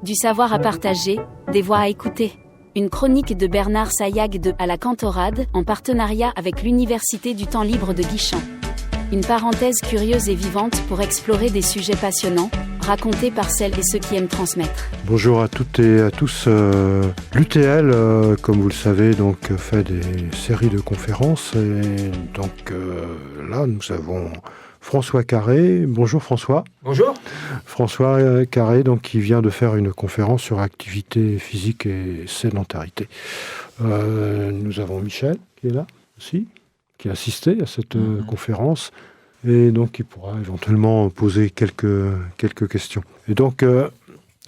Du savoir à partager, des voix à écouter. Une chronique de Bernard Saillag de À la Cantorade, en partenariat avec l'Université du Temps Libre de Guichen. Une parenthèse curieuse et vivante pour explorer des sujets passionnants, racontés par celles et ceux qui aiment transmettre. Bonjour à toutes et à tous. L'UTL, comme vous le savez, donc, fait des séries de conférences. Et donc là, nous avons François Carré. Bonjour François. Bonjour. François Carré, donc, qui vient de faire une conférence sur activité physique et sédentarité. Nous avons Michel, qui est là aussi, qui a assisté à cette conférence, et donc qui pourra éventuellement poser quelques questions. Et donc,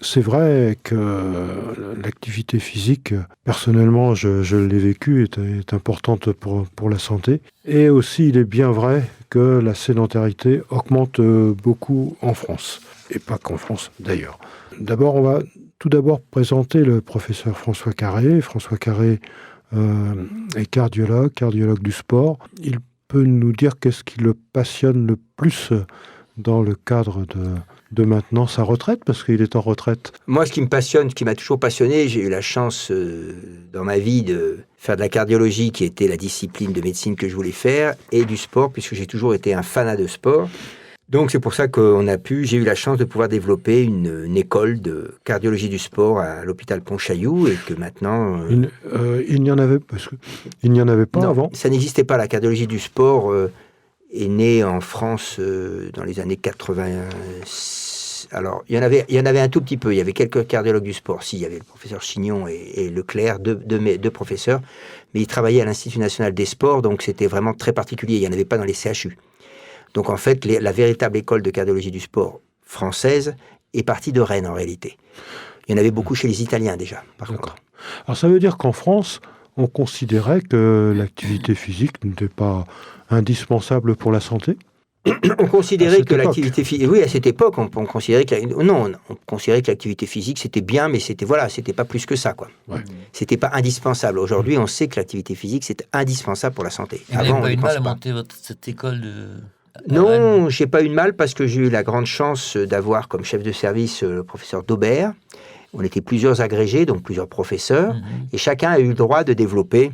c'est vrai que l'activité physique, personnellement, je l'ai vécue, est importante pour la santé. Et aussi, il est bien vrai que la sédentarité augmente beaucoup en France. Et pas qu'en France, d'ailleurs. D'abord, on va tout d'abord présenter le professeur François Carré. François Carré est cardiologue du sport. Il peut nous dire qu'est-ce qui le passionne le plus dans le cadre de maintenant sa retraite, parce qu'il est en retraite. Moi, ce qui me passionne, ce qui m'a toujours passionné, j'ai eu la chance dans ma vie de faire de la cardiologie, qui était la discipline de médecine que je voulais faire, et du sport, puisque j'ai toujours été un fanat de sport. Donc c'est pour ça j'ai eu la chance de pouvoir développer une école de cardiologie du sport à l'hôpital Pontchaillou, et que maintenant... il n'y en avait pas non, avant. Ça n'existait pas. La cardiologie du sport est née en France dans les années 80. Alors, il y en avait un tout petit peu. Il y avait quelques cardiologues du sport. Si, il y avait le professeur Chignon et Leclerc, deux professeurs, mais ils travaillaient à l'Institut national des sports, donc c'était vraiment très particulier. Il n'y en avait pas dans les CHU. Donc en fait, la véritable école de cardiologie du sport française est partie de Rennes en réalité. Il y en avait beaucoup chez les Italiens déjà, par contre. Alors ça veut dire qu'en France, on considérait que l'activité physique n'était pas indispensable pour la santé ? On considérait que l'activité physique... Oui, à cette époque, on considérait que l'activité physique, c'était bien, mais c'était pas plus que ça, quoi. Ouais. C'était pas indispensable. Aujourd'hui, on sait que l'activité physique, c'est indispensable pour la santé. Et vous n'avez pas eu de mal à monter cette école de... Non, j'ai pas eu de mal parce que j'ai eu la grande chance d'avoir comme chef de service le professeur Daubert. On était plusieurs agrégés, donc plusieurs professeurs, et chacun a eu le droit de développer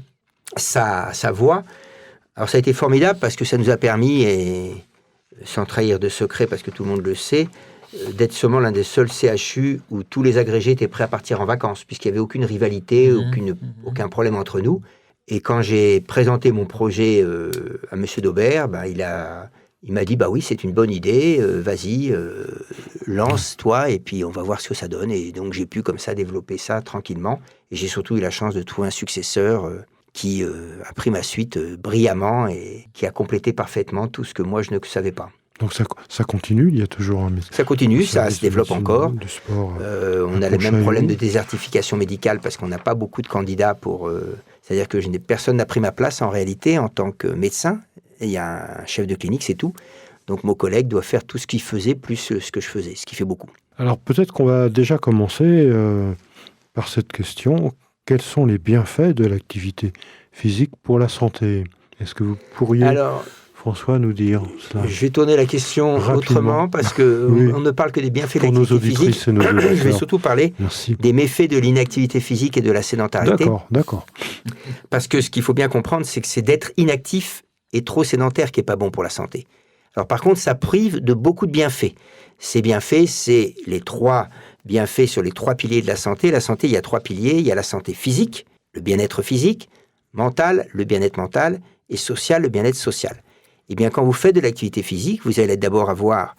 sa voie. Alors ça a été formidable parce que ça nous a permis, et sans trahir de secret parce que tout le monde le sait, d'être seulement l'un des seuls CHU où tous les agrégés étaient prêts à partir en vacances, puisqu'il n'y avait aucune rivalité, aucun problème entre nous. Et quand j'ai présenté mon projet à M. Daubert, il m'a dit, oui, c'est une bonne idée, vas-y, lance-toi, et puis on va voir ce que ça donne. Et donc j'ai pu comme ça développer ça tranquillement. Et j'ai surtout eu la chance de trouver un successeur qui a pris ma suite brillamment et qui a complété parfaitement tout ce que moi je ne savais pas. Donc ça continue, il y a toujours un... Ça continue, ça se développe encore. Du sport, on a le même problème de désertification médicale parce qu'on n'a pas beaucoup de candidats c'est-à-dire que personne n'a pris ma place en réalité en tant que médecin. Il y a un chef de clinique, c'est tout. Donc mon collègue doit faire tout ce qu'il faisait plus ce que je faisais, ce qui fait beaucoup. Alors peut-être qu'on va déjà commencer par cette question. Quels sont les bienfaits de l'activité physique pour la santé ? Est-ce que vous pourriez, François, nous dire cela ? Je vais tourner la question autrement parce qu'on ne parle que des bienfaits de l'activité physique. Je vais surtout parler des méfaits de l'inactivité physique et de la sédentarité. D'accord. Parce que ce qu'il faut bien comprendre, c'est que c'est d'être inactif et trop sédentaire qui n'est pas bon pour la santé. Alors par contre, ça prive de beaucoup de bienfaits. Ces bienfaits, c'est les 3 bienfaits sur les 3 piliers de la santé. La santé, il y a 3 piliers. Il y a la santé physique, le bien-être physique, mental, le bien-être mental, et social, le bien-être social. Eh bien, quand vous faites de l'activité physique, vous allez d'abord avoir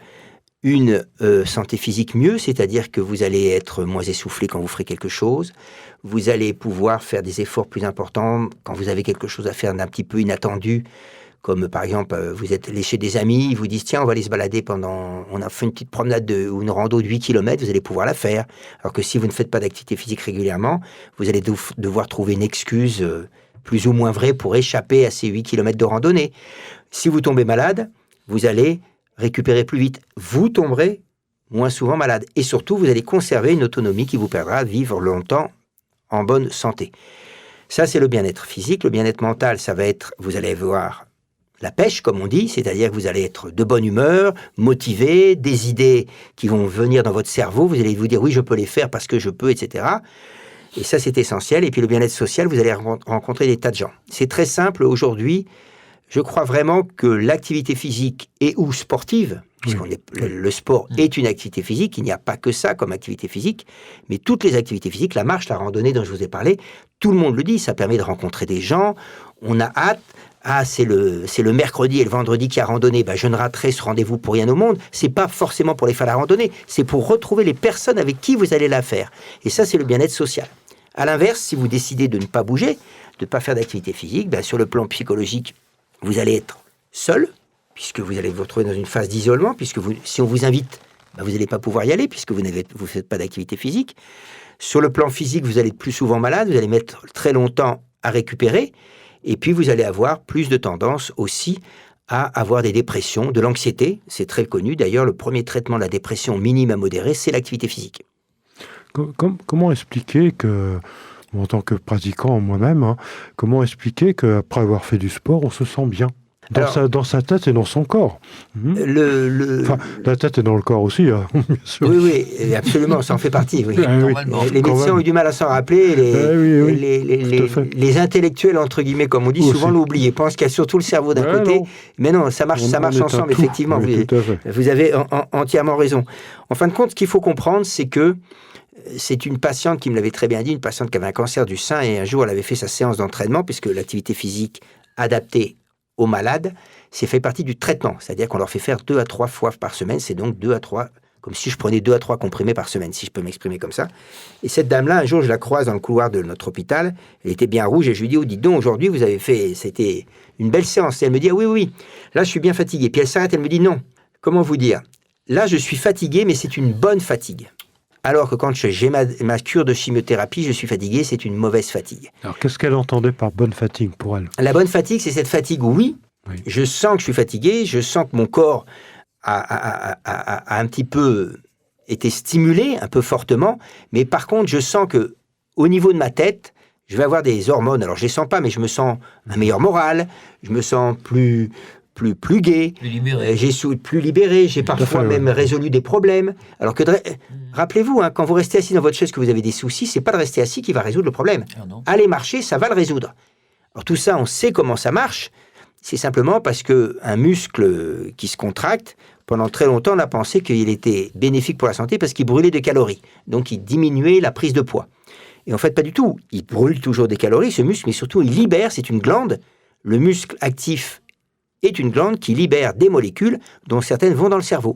une santé physique mieux, c'est-à-dire que vous allez être moins essoufflé quand vous ferez quelque chose. Vous allez pouvoir faire des efforts plus importants quand vous avez quelque chose à faire d'un petit peu inattendu. Comme par exemple, vous êtes chez des amis, ils vous disent « Tiens, on va aller se balader on a fait une petite promenade ou une rando de 8 km, vous allez pouvoir la faire. » Alors que si vous ne faites pas d'activité physique régulièrement, vous allez devoir trouver une excuse plus ou moins vraie pour échapper à ces 8 km de randonnée. Si vous tombez malade, vous allez récupérer plus vite. Vous tomberez moins souvent malade. Et surtout, vous allez conserver une autonomie qui vous permettra de vivre longtemps en bonne santé. Ça, c'est le bien-être physique. Le bien-être mental, ça va être, vous allez avoir la pêche, comme on dit, c'est-à-dire que vous allez être de bonne humeur, motivé, des idées qui vont venir dans votre cerveau, vous allez vous dire oui, je peux les faire parce que je peux, etc. Et ça, c'est essentiel. Et puis le bien-être social, vous allez rencontrer des tas de gens. C'est très simple aujourd'hui. Je crois vraiment que l'activité physique et ou sportive, puisqu'on est, le sport est une activité physique, il n'y a pas que ça comme activité physique, mais toutes les activités physiques, la marche, la randonnée dont je vous ai parlé, tout le monde le dit, ça permet de rencontrer des gens, on a hâte. Ah, c'est le mercredi et le vendredi qui a randonné. Ben, je ne raterai ce rendez-vous pour rien au monde. C'est pas forcément pour les faire la randonnée, c'est pour retrouver les personnes avec qui vous allez la faire. Et ça, c'est le bien-être social. À l'inverse, si vous décidez de ne pas bouger, de ne pas faire d'activité physique, ben, sur le plan psychologique, vous allez être seul, puisque vous allez vous retrouver dans une phase d'isolement, puisque si on vous invite, ben, vous n'allez pas pouvoir y aller, puisque vous ne faites pas d'activité physique. Sur le plan physique, vous allez être plus souvent malade, vous allez mettre très longtemps à récupérer, et puis vous allez avoir plus de tendance aussi à avoir des dépressions, de l'anxiété. C'est très connu. D'ailleurs, le premier traitement de la dépression minime à modérée, c'est l'activité physique. Comment expliquer que, en tant que pratiquant moi-même, comment expliquer qu'après avoir fait du sport, on se sent bien dans sa tête et dans son corps. Enfin, la tête est dans le corps aussi, bien sûr. Oui, absolument, ça en fait partie. Oui. Normalement. Les médecins ont eu du mal à s'en rappeler. Les intellectuels, entre guillemets, comme on dit, souvent l'oublient. Ils pensent qu'il y a surtout le cerveau d'un côté. Non. Mais non, ça marche ensemble, effectivement. Vous avez entièrement raison. En fin de compte, ce qu'il faut comprendre, c'est que c'est une patiente qui me l'avait très bien dit, une patiente qui avait un cancer du sein, et un jour, elle avait fait sa séance d'entraînement, puisque l'activité physique adaptée aux malades, c'est fait partie du traitement. C'est-à-dire qu'on leur fait faire 2 à 3 fois par semaine. C'est donc 2 à 3, comme si je prenais 2 à 3 comprimés par semaine, si je peux m'exprimer comme ça. Et cette dame-là, un jour, je la croise dans le couloir de notre hôpital. Elle était bien rouge et je lui dis, oh, dites donc, aujourd'hui, vous avez fait, c'était une belle séance. Et elle me dit, ah, oui, là, je suis bien fatiguée. Puis elle s'arrête, elle me dit, non, comment vous dire? Là, je suis fatiguée, mais c'est une bonne fatigue. Alors que quand j'ai ma cure de chimiothérapie, je suis fatigué, c'est une mauvaise fatigue. Alors, qu'est-ce qu'elle entendait par bonne fatigue pour elle? La bonne fatigue, c'est cette fatigue, oui. Je sens que je suis fatigué, je sens que mon corps a un petit peu été stimulé, un peu fortement, mais par contre, je sens que au niveau de ma tête, je vais avoir des hormones. Alors, je les sens pas, mais je me sens un meilleur moral, je me sens plus gai, plus libéré, j'ai parfois même résolu des problèmes. Alors que, rappelez-vous, quand vous restez assis dans votre chaise, que vous avez des soucis, c'est pas de rester assis qui va résoudre le problème. Allez marcher, ça va le résoudre. Alors tout ça, on sait comment ça marche, c'est simplement parce qu'un muscle qui se contracte, pendant très longtemps, on a pensé qu'il était bénéfique pour la santé parce qu'il brûlait des calories, donc il diminuait la prise de poids. Et en fait, pas du tout. Il brûle toujours des calories, ce muscle, mais surtout, il libère, c'est une glande, le muscle actif est une glande qui libère des molécules dont certaines vont dans le cerveau.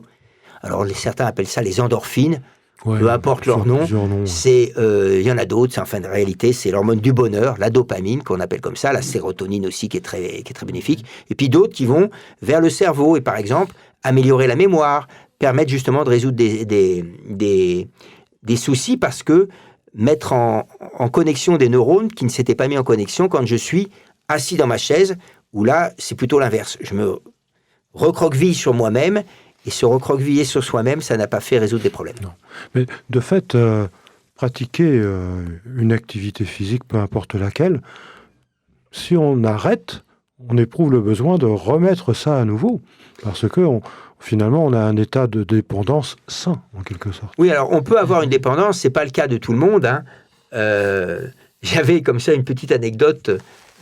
Alors, certains appellent ça les endorphines, peu importe leur nom. Il y en a d'autres, en réalité, c'est l'hormone du bonheur, la dopamine, qu'on appelle comme ça, la sérotonine aussi, qui est très bénéfique. Et puis d'autres qui vont vers le cerveau, et par exemple, améliorer la mémoire, permettre justement de résoudre des soucis, parce que mettre en connexion des neurones qui ne s'étaient pas mis en connexion quand je suis assis dans ma chaise, où là, c'est plutôt l'inverse. Je me recroqueville sur moi-même, et se recroqueviller sur soi-même, ça n'a pas fait résoudre des problèmes. Non. Mais de fait, pratiquer une activité physique, peu importe laquelle, si on arrête, on éprouve le besoin de remettre ça à nouveau. Parce que finalement, on a un état de dépendance sain, en quelque sorte. Oui, alors on peut avoir une dépendance, c'est pas le cas de tout le monde. J'avais comme ça une petite anecdote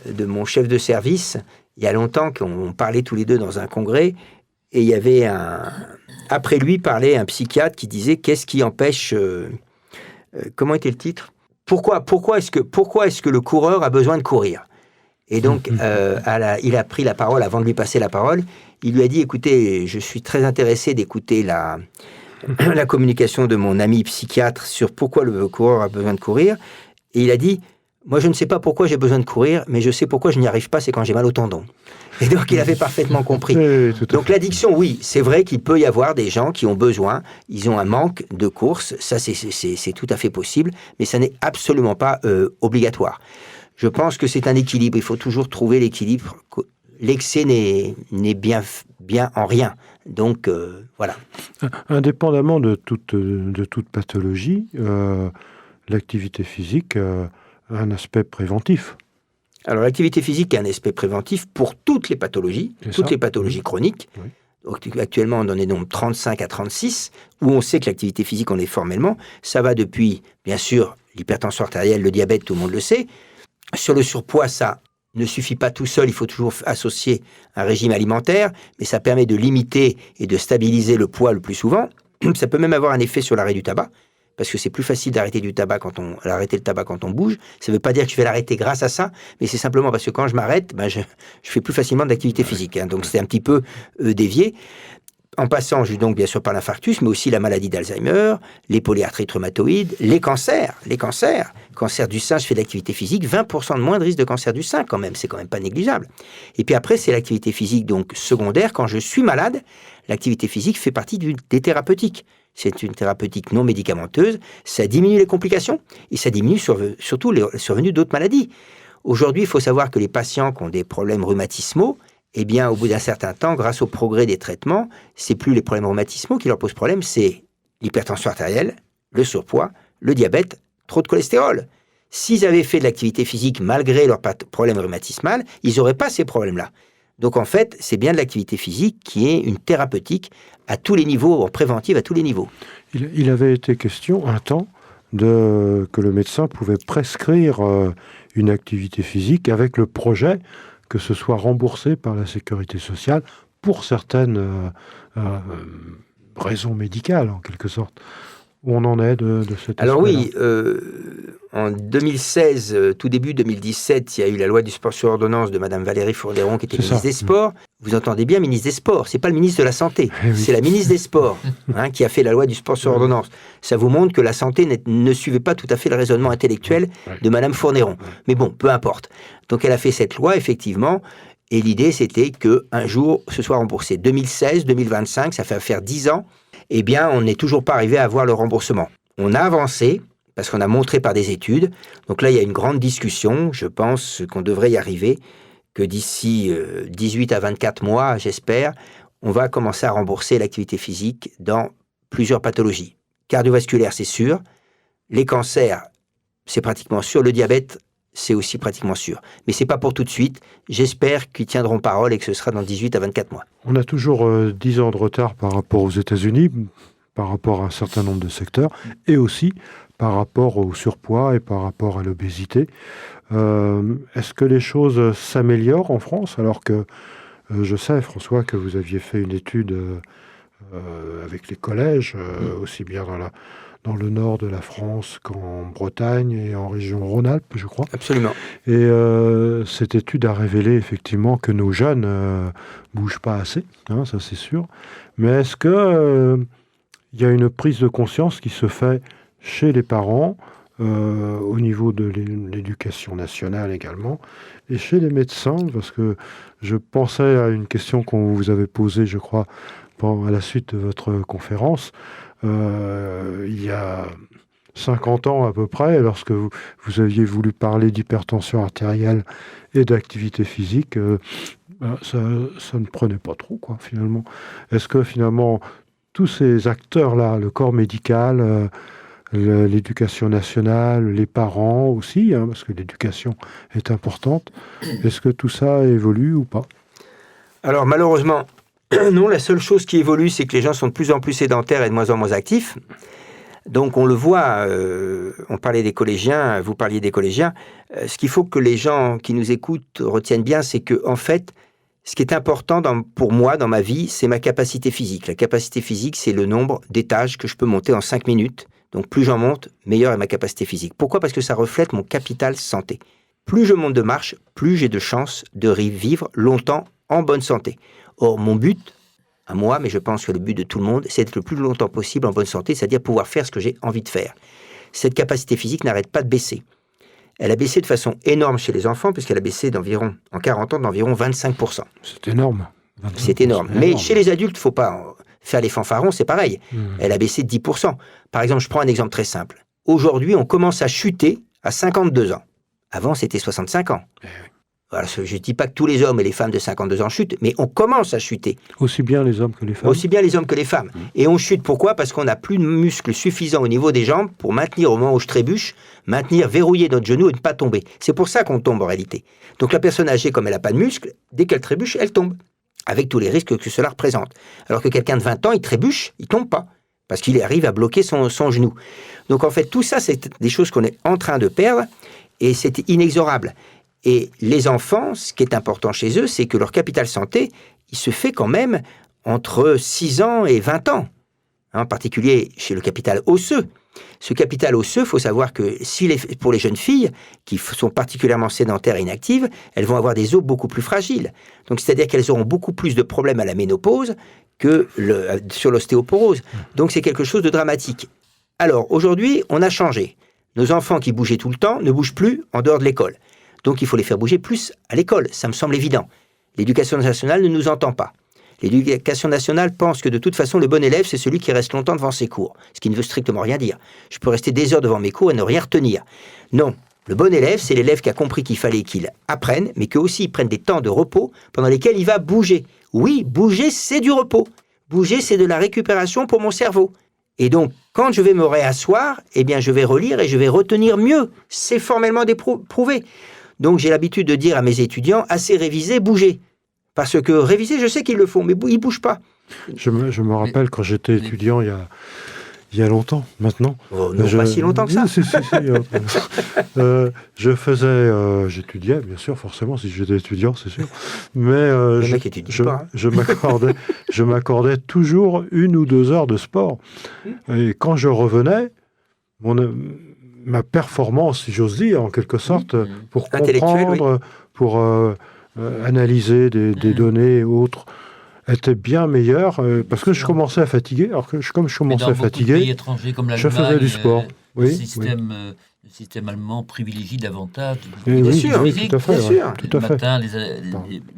de mon chef de service, il y a longtemps, qu'on parlait tous les deux dans un congrès, et il y avait après lui parlait un psychiatre qui disait qu'est-ce qui empêche comment était le titre? Pourquoi est-ce que le coureur a besoin de courir? Et donc il a pris la parole avant de lui passer la parole. Il lui a dit écoutez, je suis très intéressé d'écouter la communication de mon ami psychiatre sur pourquoi le coureur a besoin de courir. Et il a dit moi je ne sais pas pourquoi j'ai besoin de courir, mais je sais pourquoi je n'y arrive pas, c'est quand j'ai mal au tendon. Et donc, il avait parfaitement compris. Donc, l'addiction, oui, c'est vrai qu'il peut y avoir des gens qui ont besoin, ils ont un manque de course, ça, c'est tout à fait possible, mais ça n'est absolument pas obligatoire. Je pense que c'est un équilibre, il faut toujours trouver l'équilibre. L'excès n'est bien en rien. Donc, voilà. Indépendamment de toute pathologie, l'activité physique a un aspect préventif. Alors, l'activité physique a un aspect préventif pour toutes les pathologies, les pathologies chroniques. Oui. Donc, actuellement, on en est donc 35 à 36, où on sait que l'activité physique, on est formellement. Ça va depuis, bien sûr, l'hypertension artérielle, le diabète, tout le monde le sait. Sur le surpoids, ça ne suffit pas tout seul, il faut toujours associer un régime alimentaire, mais ça permet de limiter et de stabiliser le poids le plus souvent. Ça peut même avoir un effet sur l'arrêt du tabac, parce que c'est plus facile d'arrêter le tabac quand on bouge. Ça ne veut pas dire que je vais l'arrêter grâce à ça, mais c'est simplement parce que quand je m'arrête, je fais plus facilement d'activité physique. Donc c'est un petit peu dévié. En passant donc bien sûr par l'infarctus, mais aussi la maladie d'Alzheimer, les polyarthrites rhumatoïdes, les cancers. Cancer du sein, je fais de l'activité physique, 20% de moins de risque de cancer du sein quand même, c'est quand même pas négligeable. Et puis après, c'est l'activité physique donc secondaire. Quand je suis malade, l'activité physique fait partie des thérapeutiques. C'est une thérapeutique non médicamenteuse, ça diminue les complications et ça diminue surtout les survenues d'autres maladies. Aujourd'hui, il faut savoir que les patients qui ont des problèmes rhumatismaux, eh bien, au bout d'un certain temps, grâce au progrès des traitements, c'est plus les problèmes rhumatismaux qui leur posent problème, c'est l'hypertension artérielle, le surpoids, le diabète, trop de cholestérol. S'ils avaient fait de l'activité physique malgré leur problème rhumatismal, ils n'auraient pas ces problèmes-là. Donc en fait, c'est bien de l'activité physique qui est une thérapeutique à tous les niveaux, préventive à tous les niveaux. Il avait été question un temps que le médecin pouvait prescrire une activité physique avec le projet que ce soit remboursé par la sécurité sociale pour certaines raisons médicales, en quelque sorte. Où on en est de cette Alors oui, en 2016, tout début 2017, il y a eu la loi du sport sur ordonnance de Mme Valérie Fournier-Ron, qui était ministre des Sports. Vous entendez bien, ministre des Sports, c'est pas le ministre de la Santé, c'est la ministre des Sports qui a fait la loi du sport sur ordonnance. Ça vous montre que la santé ne suivait pas tout à fait le raisonnement intellectuel de Mme Fournier-Ron. Mais bon, peu importe. Donc elle a fait cette loi, effectivement, et l'idée c'était qu'un jour, ce soit remboursé. 2016, 2025, ça fait faire 10 ans, eh bien, on n'est toujours pas arrivé à avoir le remboursement. On a avancé, parce qu'on a montré par des études. Donc là, il y a une grande discussion. Je pense qu'on devrait y arriver, que d'ici 18 à 24 mois, j'espère, on va commencer à rembourser l'activité physique dans plusieurs pathologies. Cardiovasculaire, c'est sûr. Les cancers, c'est pratiquement sûr. Le diabète, c'est aussi pratiquement sûr. Mais ce n'est pas pour tout de suite. J'espère qu'ils tiendront parole et que ce sera dans 18 à 24 mois. On a toujours 10 ans de retard par rapport aux États-Unis, par rapport à un certain nombre de secteurs, et aussi par rapport au surpoids et par rapport à l'obésité. Est-ce que les choses s'améliorent en France, alors que je sais, François, que vous aviez fait une étude avec les collèges, aussi bien dans le nord de la France qu'en Bretagne et en région Rhône-Alpes, je crois. Absolument. Et cette étude a révélé effectivement que nos jeunes bougent pas assez, ça c'est sûr. Mais est-ce que il y a une prise de conscience qui se fait chez les parents, au niveau de l'éducation nationale également, et chez les médecins, parce que je pensais à une question qu'on vous avait posée, je crois, à la suite de votre conférence, il y a 50 ans à peu près, lorsque vous aviez voulu parler d'hypertension artérielle et d'activité physique, ça ne prenait pas trop, quoi, finalement. Est-ce que, finalement, tous ces acteurs-là, le corps médical, l'éducation nationale, les parents aussi, parce que l'éducation est importante, est-ce que tout ça évolue ou pas? Alors, malheureusement, non, la seule chose qui évolue, c'est que les gens sont de plus en plus sédentaires et de moins en moins actifs. Donc, on le voit, on parlait des collégiens, vous parliez des collégiens. Ce qu'il faut que les gens qui nous écoutent retiennent bien, c'est que, en fait, ce qui est important pour moi, dans ma vie, c'est ma capacité physique. La capacité physique, c'est le nombre d'étages que je peux monter en 5 minutes. Donc, plus j'en monte, meilleure est ma capacité physique. Pourquoi ? Parce que ça reflète mon capital santé. Plus je monte de marche, plus j'ai de chances de vivre longtemps en bonne santé. Or, mon but, à moi, mais je pense que le but de tout le monde, c'est d'être le plus longtemps possible en bonne santé, c'est-à-dire pouvoir faire ce que j'ai envie de faire. Cette capacité physique n'arrête pas de baisser. Elle a baissé de façon énorme chez les enfants, puisqu'elle a baissé en 40 ans, d'environ 25%. C'est énorme. C'est énorme. Mais chez les adultes, il ne faut pas faire les fanfarons, c'est pareil. Elle a baissé de 10%. Par exemple, je prends un exemple très simple. Aujourd'hui, on commence à chuter à 52 ans. Avant, c'était 65 ans. Alors, je ne dis pas que tous les hommes et les femmes de 52 ans chutent, mais on commence à chuter. Aussi bien les hommes que les femmes. Aussi bien les hommes que les femmes. Et on chute pourquoi ? Parce qu'on n'a plus de muscles suffisants au niveau des jambes pour maintenir, au moment où je trébuche, verrouiller notre genou et ne pas tomber. C'est pour ça qu'on tombe en réalité. Donc la personne âgée, comme elle n'a pas de muscles, dès qu'elle trébuche, elle tombe. Avec tous les risques que cela représente. Alors que quelqu'un de 20 ans, il trébuche, il ne tombe pas. Parce qu'il arrive à bloquer son genou. Donc en fait, tout ça, c'est des choses qu'on est en train de perdre et c'est inexorable. Et les enfants, ce qui est important chez eux, c'est que leur capital santé, il se fait quand même entre 6 ans et 20 ans. En particulier chez le capital osseux. Ce capital osseux, il faut savoir que pour les jeunes filles, qui sont particulièrement sédentaires et inactives, elles vont avoir des os beaucoup plus fragiles. Donc c'est-à-dire qu'elles auront beaucoup plus de problèmes à la ménopause que sur l'ostéoporose. Donc c'est quelque chose de dramatique. Alors aujourd'hui, on a changé. Nos enfants qui bougeaient tout le temps ne bougent plus en dehors de l'école. Donc il faut les faire bouger plus à l'école, ça me semble évident. L'éducation nationale ne nous entend pas. L'éducation nationale pense que de toute façon, le bon élève, c'est celui qui reste longtemps devant ses cours, ce qui ne veut strictement rien dire. Je peux rester des heures devant mes cours et ne rien retenir. Non, le bon élève, c'est l'élève qui a compris qu'il fallait qu'il apprenne, mais qu'aussi il prenne des temps de repos pendant lesquels il va bouger. Oui, bouger, c'est du repos. Bouger, c'est de la récupération pour mon cerveau. Et donc, quand je vais me réasseoir, eh bien, je vais relire et je vais retenir mieux. C'est formellement prouvé. Donc, j'ai l'habitude de dire à mes étudiants, assez réviser, bouger. Parce que réviser, je sais qu'ils le font, mais ils ne bougent pas. Je me rappelle quand j'étais étudiant il y a longtemps, maintenant. Oh, non, pas si longtemps que ça. Si. J'étudiais, bien sûr, forcément, si j'étais étudiant, c'est sûr. Mais je m'accordais toujours 1 ou 2 heures de sport. Et quand je revenais, ma performance, si j'ose dire, en quelque sorte, pour comprendre, pour analyser des données et autres, était bien meilleure parce que je commençais à fatiguer. Alors que comme je commençais à fatiguer, pays étrangers comme je faisais du sport. Le système allemand privilégie davantage bien sûr, tout à fait. Le matin,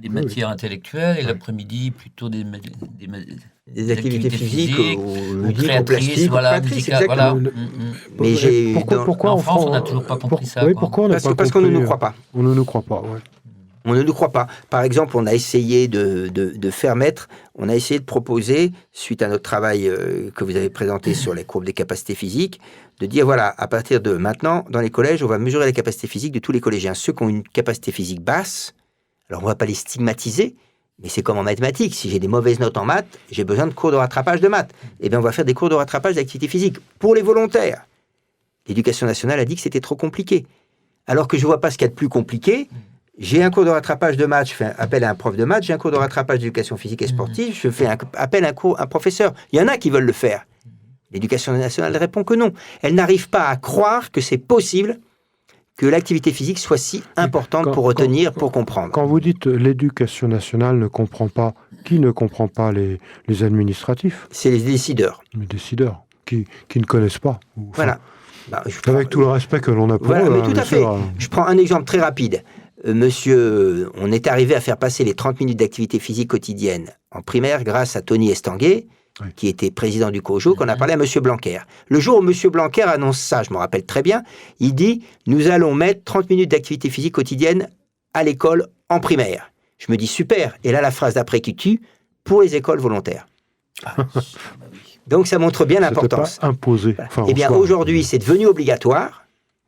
les matières intellectuelles et l'après-midi, plutôt des activités physiques ou créatrices, voilà. Mais pourquoi en France, on n'a toujours pas compris ça. Oui, pourquoi on n'a pas compris ? Parce qu'on ne nous croit pas. On ne nous croit pas, oui. On ne nous croit pas. Par exemple, on a essayé de faire mettre, on a essayé de proposer, suite à notre travail que vous avez présenté sur les courbes des capacités physiques, de dire, voilà, à partir de maintenant, dans les collèges, on va mesurer la capacité physique de tous les collégiens. Ceux qui ont une capacité physique basse, alors on ne va pas les stigmatiser, mais c'est comme en mathématiques. Si j'ai des mauvaises notes en maths, j'ai besoin de cours de rattrapage de maths. Eh bien, on va faire des cours de rattrapage d'activité physique pour les volontaires. L'éducation nationale a dit que c'était trop compliqué. Alors que je ne vois pas ce qu'il y a de plus compliqué. J'ai un cours de rattrapage de maths, je fais appel à un prof de maths, j'ai un cours de rattrapage d'éducation physique et sportive, je fais appel à un professeur. Il y en a qui veulent le faire. L'éducation nationale répond que non. Elle n'arrive pas à croire que c'est possible que l'activité physique soit si importante pour retenir, pour comprendre. Quand vous dites l'éducation nationale ne comprend pas, qui ne comprend pas les administratifs ? C'est les décideurs. Les décideurs, qui ne connaissent pas. Voilà. Avec tout le respect que l'on a pour eux. Mais tout à fait. Je prends un exemple très rapide. Monsieur, on est arrivé à faire passer les 30 minutes d'activité physique quotidienne en primaire grâce à Tony Estanguet, qui était président du COJO, qu'on a parlé à Monsieur Blanquer. Le jour où Monsieur Blanquer annonce ça, je me rappelle très bien, il dit « Nous allons mettre 30 minutes d'activité physique quotidienne à l'école en primaire ». Je me dis « Super !» Et là, la phrase d'après qui tue, « pour les écoles volontaires ». Donc ça montre bien l'importance. C'était pas imposé. Voilà. Eh bien, aujourd'hui, c'est devenu obligatoire.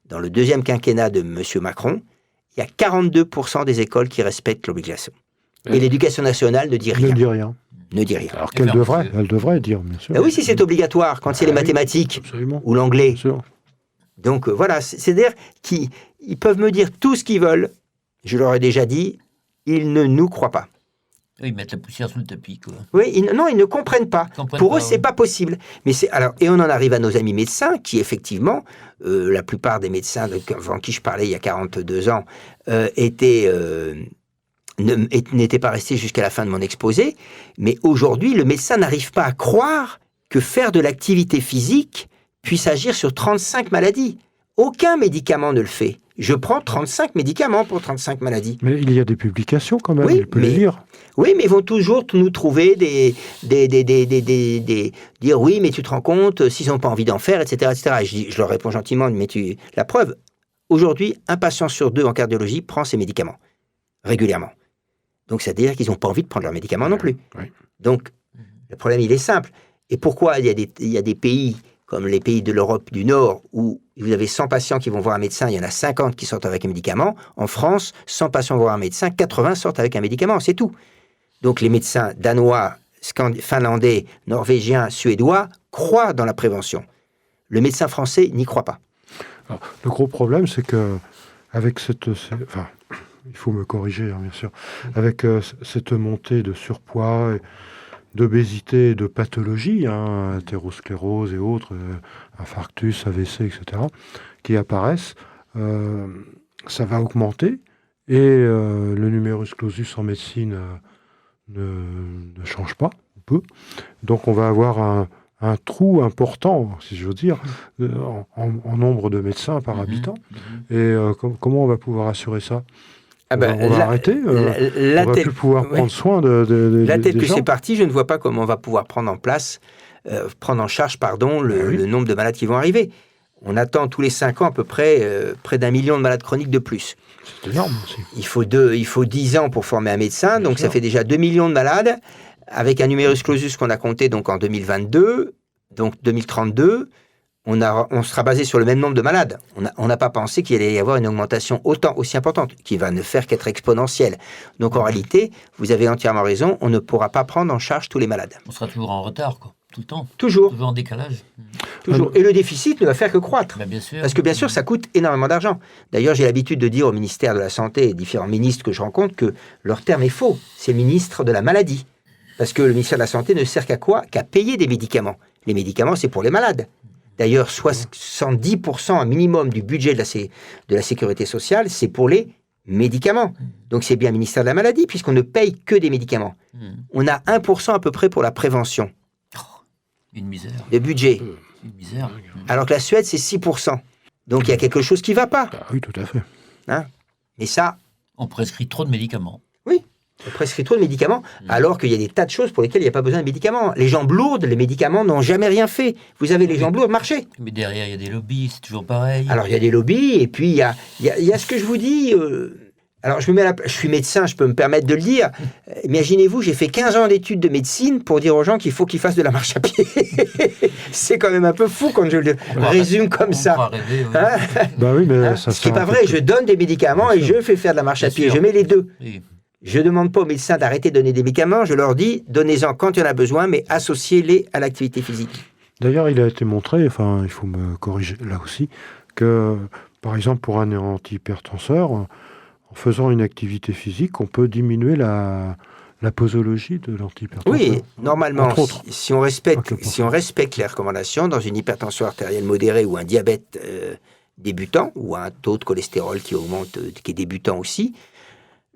Dans le 2e quinquennat de Monsieur Macron, il y a 42% des écoles qui respectent l'obligation. Et l'éducation nationale ne dit rien. Ne dit rien. Alors qu'elle devrait dire, bien sûr. Ben oui, si c'est obligatoire, quand c'est les mathématiques ou l'anglais. Donc voilà, c'est-à-dire qu'ils peuvent me dire tout ce qu'ils veulent. Je leur ai déjà dit, ils ne nous croient pas. Oui, ils mettent la poussière sous le tapis, quoi. Oui, ils ne comprennent pas. Pour eux, c'est pas possible. Mais et on en arrive à nos amis médecins qui, effectivement, la plupart des médecins avant qui je parlais il y a 42 ans, n'étaient pas restés jusqu'à la fin de mon exposé. Mais aujourd'hui, le médecin n'arrive pas à croire que faire de l'activité physique puisse agir sur 35 maladies. Aucun médicament ne le fait. Je prends 35 médicaments pour 35 maladies. Mais il y a des publications quand même, il peut les lire. Oui, mais ils vont toujours nous trouver dire oui, mais tu te rends compte, s'ils n'ont pas envie d'en faire, etc. etc. Et je leur réponds gentiment, mais la preuve, aujourd'hui, un patient sur 2 en cardiologie prend ses médicaments. régulièrement. Donc, c'est-à-dire qu'ils n'ont pas envie de prendre leurs médicaments non plus. Oui. Donc, le problème, il est simple. Et pourquoi il y a des pays, comme les pays de l'Europe du Nord, où vous avez 100 patients qui vont voir un médecin, il y en a 50 qui sortent avec un médicament. En France, 100 patients vont voir un médecin, 80 sortent avec un médicament, c'est tout. Donc, les médecins danois, finlandais, norvégiens, suédois croient dans la prévention. Le médecin français n'y croit pas. Alors, le gros problème, c'est que avec enfin, il faut me corriger, hein, bien sûr, avec cette montée de surpoids, d'obésité, de pathologies, hein, athérosclérose et autres, infarctus, AVC, etc., qui apparaissent, ça va augmenter et le numerus clausus en médecine ne change pas, peu. Donc on va avoir un trou important, si je veux dire, en nombre de médecins par habitant. Et comment on va pouvoir assurer ça ? On va arrêter, on ne va plus pouvoir prendre soin la tête des que gens. c'est parti, je ne vois pas comment on va pouvoir prendre en charge le nombre de malades qui vont arriver. On attend tous les 5 ans à peu près d'1 million de malades chroniques de plus. C'est énorme aussi. Il faut 10 ans pour former un médecin, donc ça fait déjà 2 millions de malades, avec un numerus clausus qu'on a compté donc en 2022, donc 2032, on sera basé sur le même nombre de malades. On n'a pas pensé qu'il allait y avoir une augmentation aussi importante, qui va ne faire qu'être exponentielle. Donc en réalité, vous avez entièrement raison, on ne pourra pas prendre en charge tous les malades. On sera toujours en retard, quoi. Tout le temps. Toujours. Toujours en décalage. Toujours. Et le déficit ne va faire que croître. Bien sûr. Parce que bien sûr, ça coûte énormément d'argent. D'ailleurs, j'ai l'habitude de dire au ministère de la Santé et différents ministres que je rencontre que leur terme est faux. C'est le ministre de la maladie. Parce que le ministère de la Santé ne sert qu'à quoi ? Qu'à payer des médicaments. Les médicaments, c'est pour les malades. D'ailleurs, 70% un minimum du budget de la sécurité sociale, c'est pour les médicaments. Donc c'est bien le ministère de la Maladie, puisqu'on ne paye que des médicaments. On a 1% à peu près pour la prévention. Une misère. De budget. Une misère. Alors que la Suède, c'est 6%. Donc il y a quelque chose qui ne va pas. Ah oui, tout à fait. Hein ? Mais ça... On prescrit trop de médicaments. Oui. On prescrit trop de médicaments, alors qu'il y a des tas de choses pour lesquelles il n'y a pas besoin de médicaments. Les jambes lourdes, les médicaments n'ont jamais rien fait. Vous avez les jambes lourdes, marchez. Mais derrière, il y a des lobbies, c'est toujours pareil. Alors, il y a des lobbies, et puis il y a ce que je vous dis. Alors, je suis médecin, je peux me permettre de le dire. Imaginez-vous, j'ai fait 15 ans d'études de médecine pour dire aux gens qu'il faut qu'ils fassent de la marche à pied. C'est quand même un peu fou quand je le résume comme ça. Rêver, ouais. Hein Bah oui, mais ça ce qui n'est pas vrai, je donne des médicaments et je fais faire de la marche à pied. Je mets les deux. Oui. Je ne demande pas aux médecins d'arrêter de donner des médicaments, je leur dis, donnez-en quand il y en a besoin, mais associez-les à l'activité physique. D'ailleurs, il a été montré, enfin, il faut me corriger là aussi, que, par exemple, pour un antihypertenseur, en faisant une activité physique, on peut diminuer la posologie de l'antihypertenseur. Oui, normalement, Entre autres. si on respecte les recommandations dans une hypertension artérielle modérée ou un diabète débutant, ou un taux de cholestérol qui augmente, qui est débutant aussi,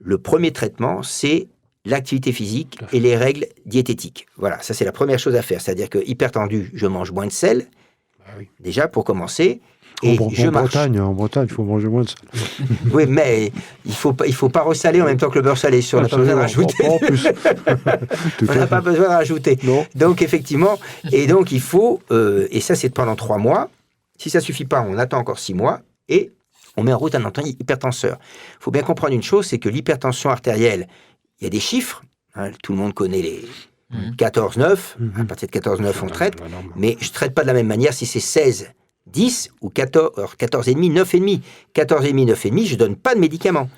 le premier traitement, c'est l'activité physique et les règles diététiques. Voilà, ça c'est la première chose à faire. C'est-à-dire que hypertendu, je mange moins de sel, déjà pour commencer, et je marche. En Bretagne, il faut manger moins de sel. Oui, mais il faut pas ressaler en même temps que le beurre salé. On n'a pas besoin de rajouter. En plus. On n'a pas besoin de rajouter. Non. Donc effectivement, et donc il faut, et ça c'est pendant 3 mois. Si ça suffit pas, on attend encore 6 mois et on met en route un hypertenseur. Il faut bien comprendre une chose, c'est que l'hypertension artérielle, il y a des chiffres, hein, tout le monde connaît les 14-9, à partir de 14-9 on traite, mais je ne traite pas de la même manière si c'est 16-10 ou 14,5, 9,5. 14,5, 9,5, je ne donne pas de médicaments.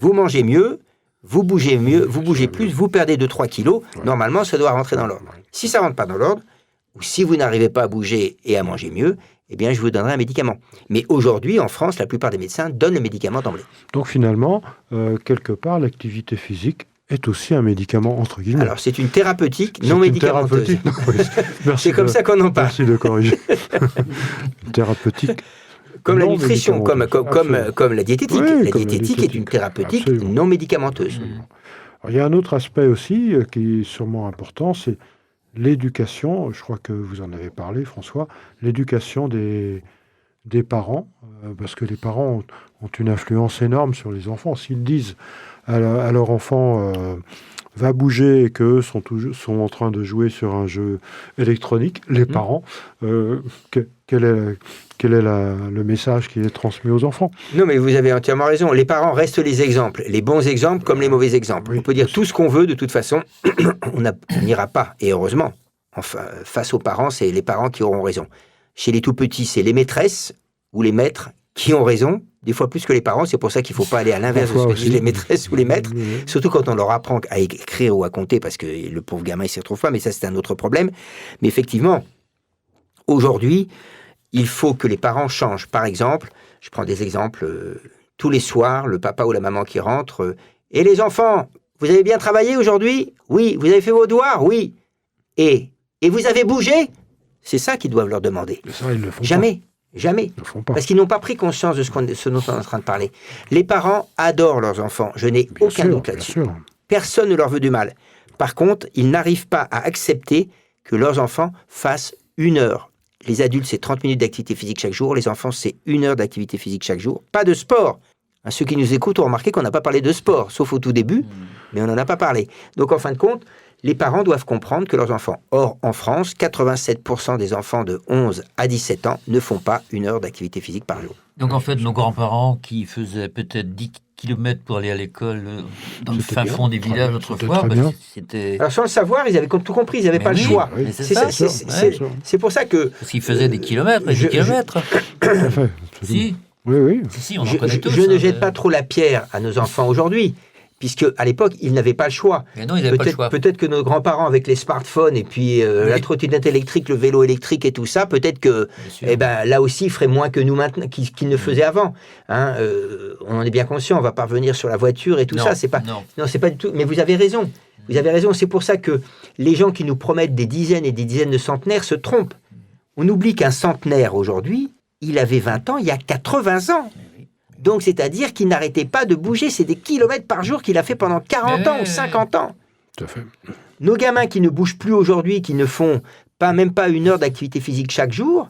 Vous mangez mieux, vous bougez mieux, vous bougez plus, vous perdez 2-3 kilos, normalement ça doit rentrer dans l'ordre. Si ça ne rentre pas dans l'ordre, ou si vous n'arrivez pas à bouger et à manger mieux, eh bien, je vous donnerai un médicament. Mais aujourd'hui, en France, la plupart des médecins donnent le médicament d'emblée. Donc finalement, quelque part, l'activité physique est aussi un médicament, entre guillemets. Alors, c'est une thérapeutique non médicamenteuse. C'est comme ça qu'on en parle. Merci de corriger. Thérapeutique. Comme la nutrition, comme la diététique. Oui, la diététique est une thérapeutique non médicamenteuse. Alors, il y a un autre aspect aussi qui est sûrement important, c'est l'éducation. Je crois que vous en avez parlé, François. L'éducation des parents, parce que les parents ont une influence énorme sur les enfants. S'ils disent à leur enfant va bouger et qu'eux sont en train de jouer sur un jeu électronique, les parents, quel est le message qui est transmis aux enfants? Non, mais vous avez entièrement raison. Les parents restent les exemples, les bons exemples comme les mauvais exemples. Oui, on peut dire tout ce qu'on veut, de toute façon, on n'ira pas, et heureusement. Enfin, face aux parents, c'est les parents qui auront raison. Chez les tout-petits, c'est les maîtresses ou les maîtres qui ont raison, des fois plus que les parents. C'est pour ça qu'il ne faut pas aller à l'inverse de ce que disent les maîtresses ou les maîtres, surtout quand on leur apprend à écrire ou à compter, parce que le pauvre gamin, il ne s'y retrouve pas, mais ça, c'est un autre problème. Mais effectivement, aujourd'hui, il faut que les parents changent. Par exemple, je prends des exemples, tous les soirs, le papa ou la maman qui rentre, et les enfants, vous avez bien travaillé aujourd'hui? Oui. Vous avez fait vos devoirs? Oui. Et vous avez bougé? C'est ça qu'ils doivent leur demander. Ça, ils le font Jamais. pas. Jamais. Ils le font pas. Parce qu'ils n'ont pas pris conscience de ce dont on est en train de parler. Les parents adorent leurs enfants. Je n'ai aucun doute là-dessus. Personne ne leur veut du mal. Par contre, ils n'arrivent pas à accepter que leurs enfants fassent 1 heure. Les adultes, c'est 30 minutes d'activité physique chaque jour. Les enfants, c'est 1 heure d'activité physique chaque jour. Pas de sport. Ceux qui nous écoutent ont remarqué qu'on n'a pas parlé de sport, sauf au tout début, mais on n'en a pas parlé. Donc, en fin de compte, les parents doivent comprendre que leurs enfants. Or, en France, 87% des enfants de 11 à 17 ans ne font pas 1 heure d'activité physique par jour. Donc, en fait, nos grands-parents qui faisaient peut-être 10 kilomètres pour aller à l'école dans le fin fond des villages autrefois, c'était... Alors, sans le savoir, ils avaient tout compris, ils n'avaient pas le choix. Oui. C'est pour ça que... Parce qu'ils faisaient des kilomètres et des kilomètres. Si. Oui. Si, on en connaît tous. Je ne jette pas trop la pierre à nos enfants aujourd'hui, puisque à l'époque, ils n'avaient pas le choix. Mais non, ils n'avaient pas le choix. Peut-être que nos grands-parents, avec les smartphones et puis la trottinette électrique, le vélo électrique et tout ça, peut-être que là aussi, ils feraient moins que nous maintenant, qu'ils ne faisaient avant. Hein, on en est bien conscient, on ne va pas revenir sur la voiture et tout ça. C'est pas du tout. Mais vous avez raison. Vous avez raison. C'est pour ça que les gens qui nous promettent des dizaines et des dizaines de centenaires se trompent. On oublie qu'un centenaire aujourd'hui, il avait 20 ans il y a 80 ans. Donc, c'est-à-dire qu'il n'arrêtait pas de bouger. C'est des kilomètres par jour qu'il a fait pendant 40 ans ou 50 ans. Tout à fait. Nos gamins qui ne bougent plus aujourd'hui, qui ne font même pas 1 heure d'activité physique chaque jour,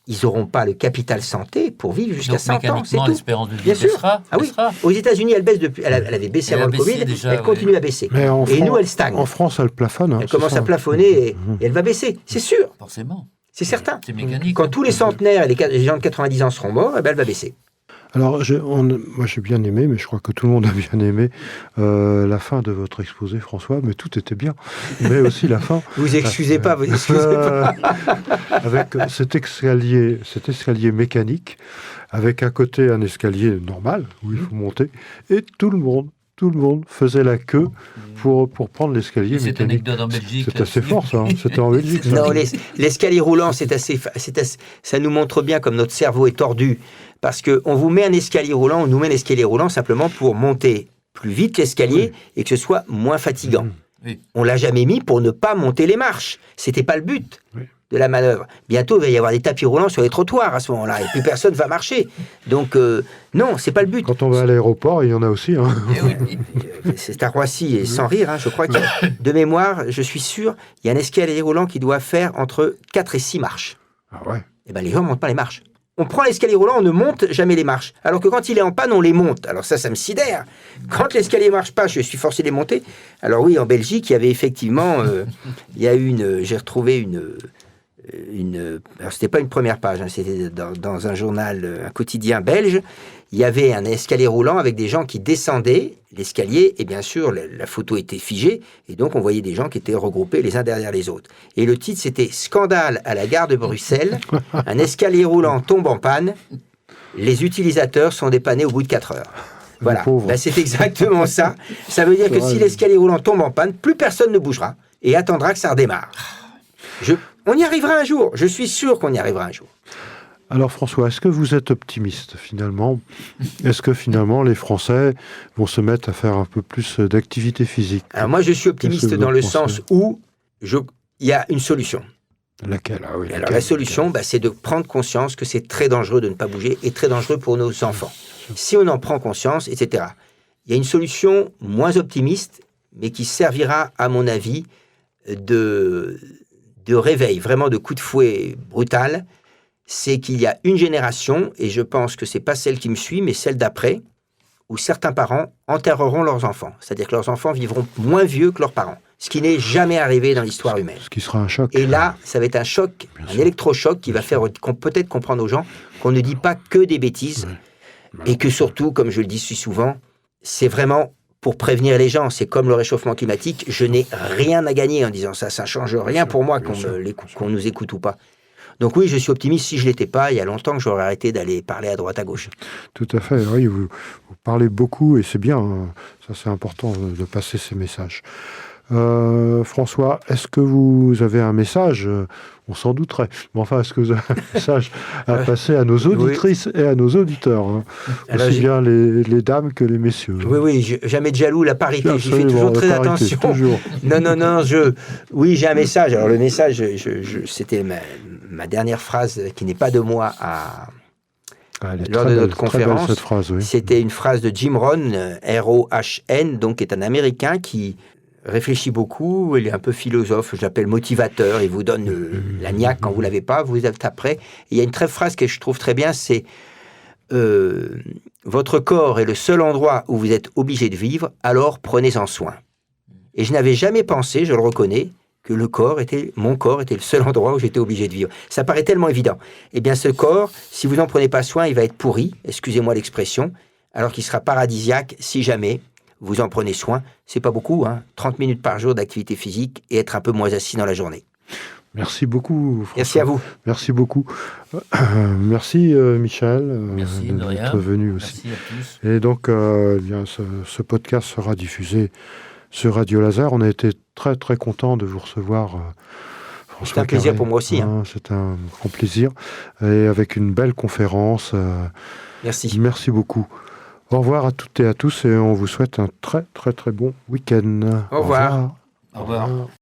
ils n'auront pas le capital santé pour vivre jusqu'à 100 ans. C'est tout. L'espérance de vie Bien sûr. baissera. Aux États-Unis, elle baisse depuis. Elle avait baissé avant le Covid. Elle continue à baisser. Et nous, elle stagne. En France, elle plafonne. Elle commence à plafonner et elle va baisser. C'est sûr. Forcément. C'est certain. C'est mécanique. Quand tous les centenaires et les gens de 90 ans seront morts, elle va baisser. Alors, moi j'ai bien aimé, mais je crois que tout le monde a bien aimé la fin de votre exposé, François, mais tout était bien. Mais aussi la fin. Vous excusez pas. Avec cet escalier mécanique, avec à côté un escalier normal, où il faut monter, et tout le monde faisait la queue pour prendre l'escalier mécanique. Cette anecdote en Belgique. C'est assez fort, ça. C'était en Belgique. Non, l'escalier roulant, ça nous montre bien comme notre cerveau est tordu. Parce qu'on vous met un escalier roulant, on nous met un escalier roulant simplement pour monter plus vite l'escalier et que ce soit moins fatigant. Oui. On l'a jamais mis pour ne pas monter les marches. C'était pas le but de la manœuvre. Bientôt, il va y avoir des tapis roulants sur les trottoirs à ce moment-là et plus personne va marcher. Donc, non, c'est pas le but. Quand on va à l'aéroport, il y en a aussi. Hein. C'est à Roissy, et sans rire, je crois que de mémoire, je suis sûr, il y a un escalier roulant qui doit faire entre 4 et 6 marches. Ah ouais. Et les gens ne montent pas les marches. On prend l'escalier roulant, on ne monte jamais les marches. Alors que quand il est en panne, on les monte. Alors ça me sidère. Quand l'escalier ne marche pas, je suis forcé de les monter. Alors oui, en Belgique, il y avait effectivement... j'ai retrouvé alors c'était pas une première page, c'était dans un journal, un quotidien belge. Il y avait un escalier roulant avec des gens qui descendaient l'escalier et bien sûr la photo était figée et donc on voyait des gens qui étaient regroupés les uns derrière les autres. Et le titre c'était « Scandale à la gare de Bruxelles, un escalier roulant tombe en panne, les utilisateurs sont dépannés au bout de 4 heures ». Voilà, c'est exactement ça. Ça veut dire que si l'escalier roulant tombe en panne, plus personne ne bougera et attendra que ça redémarre. On y arrivera un jour, je suis sûr qu'on y arrivera un jour. Alors François, est-ce que vous êtes optimiste finalement? Est-ce que finalement les Français vont se mettre à faire un peu plus d'activité physique? Alors moi je suis optimiste dans le sens où il y a une solution. Laquelle? Alors la solution, c'est de prendre conscience que c'est très dangereux de ne pas bouger et très dangereux pour nos enfants. Si on en prend conscience, etc. Il y a une solution moins optimiste, mais qui servira à mon avis de réveil, vraiment de coup de fouet brutal. C'est qu'il y a une génération, et je pense que c'est pas celle qui me suit, mais celle d'après, où certains parents enterreront leurs enfants. C'est-à-dire que leurs enfants vivront moins vieux que leurs parents. Ce qui n'est jamais arrivé dans l'histoire humaine. Ce qui sera un choc. Et là, ça va être un choc, un électrochoc qui va faire peut-être comprendre aux gens qu'on ne dit pas que des bêtises. Et que surtout, comme je le dis si souvent, c'est vraiment pour prévenir les gens. C'est comme le réchauffement climatique. Je n'ai rien à gagner en disant ça. Ça ne change rien pour moi qu'on nous écoute ou pas. Donc oui, je suis optimiste. Si je ne l'étais pas, il y a longtemps que j'aurais arrêté d'aller parler à droite, à gauche. Tout à fait. Oui, vous parlez beaucoup et c'est bien. Hein. Ça, c'est important de passer ces messages. François, est-ce que vous avez un message? On s'en douterait. Mais enfin, est-ce que vous avez un message à passer à nos auditrices et à nos auditeurs, hein, aussi bien les dames que les messieurs? Oui, jamais de jaloux, la parité. J'y fais toujours très attention. Toujours. Non, oui, j'ai un message. Alors le message, c'était ma dernière phrase qui n'est pas de moi lors de notre conférence. Cette phrase, oui. C'était une phrase de Jim Rohn, R-O-H-N, donc qui est un Américain qui réfléchit beaucoup, il est un peu philosophe, je l'appelle motivateur, il vous donne la niaque quand vous ne l'avez pas, vous êtes après. Et il y a une phrase que je trouve très bien, c'est votre corps est le seul endroit où vous êtes obligé de vivre, alors prenez-en soin. Et je n'avais jamais pensé, je le reconnais, que mon corps était le seul endroit où j'étais obligé de vivre. Ça paraît tellement évident. Eh bien ce corps, si vous n'en prenez pas soin, il va être pourri, excusez-moi l'expression, alors qu'il sera paradisiaque si jamais vous en prenez soin. C'est pas beaucoup, 30 minutes par jour d'activité physique et être un peu moins assis dans la journée. Merci beaucoup, François. Merci à vous. Merci beaucoup. Merci, Michel, d'être venu aussi. Merci à tous. Et donc, bien, ce podcast sera diffusé sur Radio Laser. On a été très, très contents de vous recevoir, François. C'est un plaisir pour moi aussi. C'est un grand plaisir. Et avec une belle conférence. Merci. Merci beaucoup. Au revoir à toutes et à tous et on vous souhaite un très très très bon week-end. Au revoir. Au revoir.